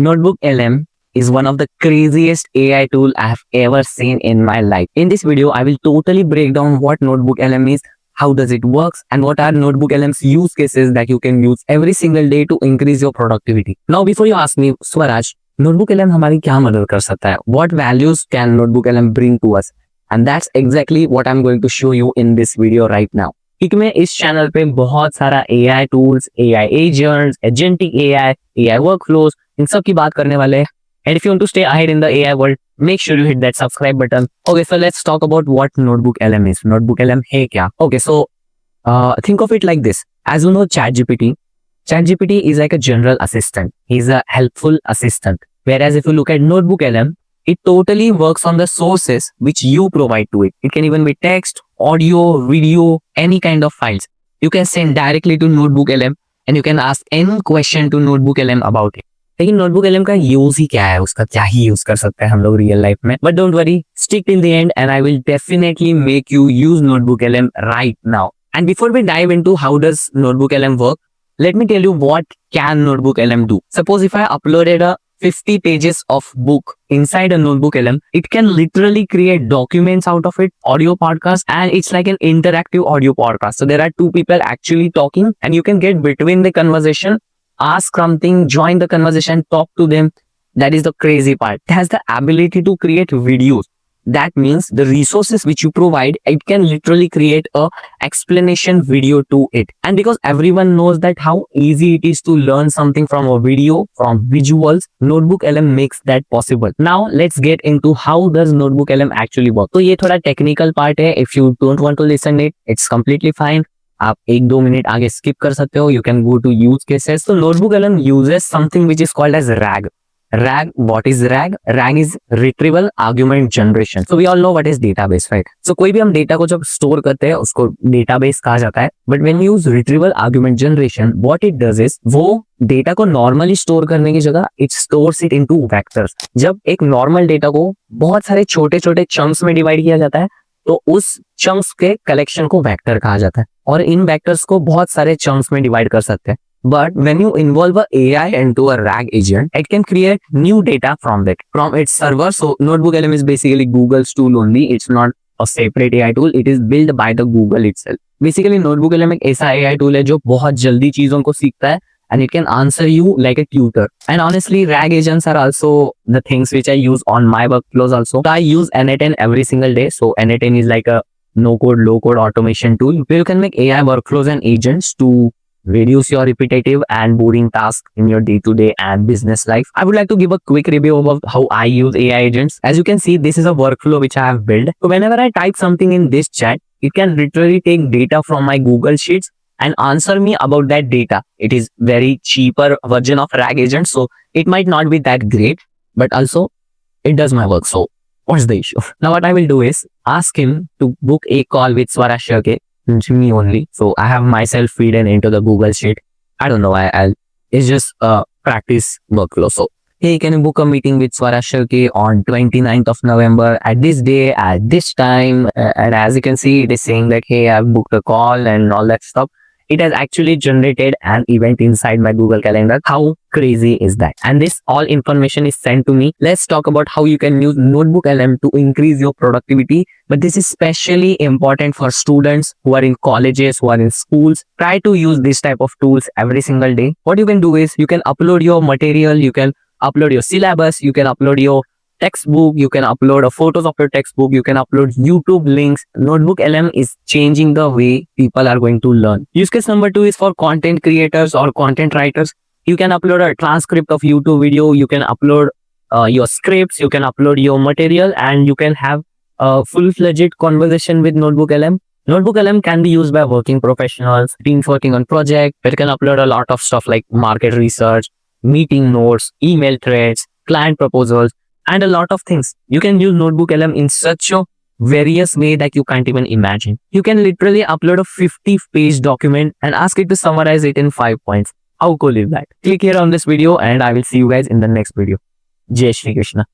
Notebook LM is one of the craziest AI tool I have ever seen in my life. In this video, I will totally break down what Notebook LM is, how does it works, and what are Notebook LM's use cases that you can use every single day to increase your productivity. Now, before you ask me, Swaraj, Notebook LM हमारी क्या मदद कर सकता है? What values can Notebook LM bring to us? And that's exactly what I'm going to show you in this video right now. क्योंकि मैं इस channel पे बहुत सारा AI tools, AI agents, agentic AI workflows, इन सब की बात करने वाले हैं. And if you want to stay ahead in the AI world, make sure you hit that subscribe button. Okay, so let's talk about what Notebook LM is. Notebook LM है क्या? Okay, so think of it like this. As you know, ChatGPT is like a general assistant. He's a helpful assistant. Whereas if you look at Notebook LM, it totally works on the sources which you provide to it. It can even be text, audio, video, any kind of files. You can send directly to Notebook LM and you can ask any question to Notebook LM about it. लेकिन notebook LM का use ही क्या है, उसका क्या ही use कर सकते हैं हम लोग रियल लाइफ में. But don't worry, stick till the end and I will definitely make you use NotebookLM right now. And before we dive into how does NotebookLM work, let me tell you what can Notebook LM do. Suppose if I uploaded a 50 pages of book inside a Notebook LM, it can literally create documents out of it, audio podcast, and it's like an interactive audio podcast. So there are two people actually talking and you can get between the conversation, ask something, join the conversation, talk to them. That is the crazy part. It has the ability to create videos. That means the resources which you provide, it can literally create a explanation video to it. And because everyone knows that how easy it is to learn something from a video, from visuals, Notebook LM makes that possible. Now let's get into how does Notebook LM actually work. तो ये थोड़ा technical part है. If you don't want to listen it, it's completely fine. आप 1-2 minute आगे skip कर सकते हो. You can go to use cases. So Notebook LM uses something which is called as RAG. RAG, what is RAG? RAG is Retrieval Augment Generation. So we all know what is database, right? So कोई भी हम data को जब store करते हैं उसको database कहा जाता है. But when we use Retrieval Augment Generation, what it does is वो डेटा को नॉर्मली स्टोर करने की जगह it stores it into vectors. जब एक नॉर्मल डेटा को बहुत सारे छोटे छोटे चंक्स में डिवाइड किया जाता है तो उस चंक्स के कलेक्शन को वेक्टर कहा जाता है और इन वेक्टर्स को बहुत सारे चंक्स में डिवाइड कर सकते हैं. But when you involve a AI into a RAG agent, it can create new data from its server. So Notebook LM is basically Google's tool only. It's not a separate AI tool. It is built by the Google itself. Basically Notebook LM एक ऐसा AI tool है जो बहुत जल्दी चीजों को सीखता है and it can answer you like a tutor. And honestly, RAG agents are also the things which I use on my workflows also. I use n8n every single day. So n8n is like a no-code, low-code automation tool where you can make AI workflows and agents to reduce your repetitive and boring tasks in your day-to-day and business life. I would like to give a quick review of how I use AI agents. As you can see, this is a workflow which I have built. So whenever I type something in this chat, it can literally take data from my Google Sheets and answer me about that data. It is very cheaper version of RAG agent, so it might not be that great, but also it does my work. So what's the issue? Now what I will do is ask him to book a call with Swaraj Shirke. Me only. So I have myself feeding into the Google Sheet. I don't know. It's just a practice workflow. So hey, can you book a meeting with Swaraj Shirke on 29th of November at this day, at this time? And as you can see, it is saying that, hey, I've booked a call and all that stuff. It has actually generated an event inside my Google Calendar. How crazy is that? And this all information is sent to me. Let's talk about how you can use Notebook LM to increase your productivity. But this is especially important for students who are in colleges, who are in schools. Try to use this type of tools every single day. What you can do is you can upload your material, you can upload your syllabus, you can upload your textbook, you can upload photos of your textbook, you can upload YouTube links. Notebook LM is changing the way people are going to learn. Use case number 2 is for content creators or content writers. You can upload a transcript of YouTube video, you can upload your scripts, you can upload your material, and you can have a full-fledged conversation with Notebook LM. Notebook LM can be used by working professionals, teams working on projects. It can upload a lot of stuff like market research, meeting notes, email threads, client proposals, and a lot of things. You can use Notebook LM in such a various way that you can't even imagine. You can literally upload a 50-page document and ask it to summarize it in 5 points. How cool is that? Click here on this video and I will see you guys in the next video. Jai Shri Krishna.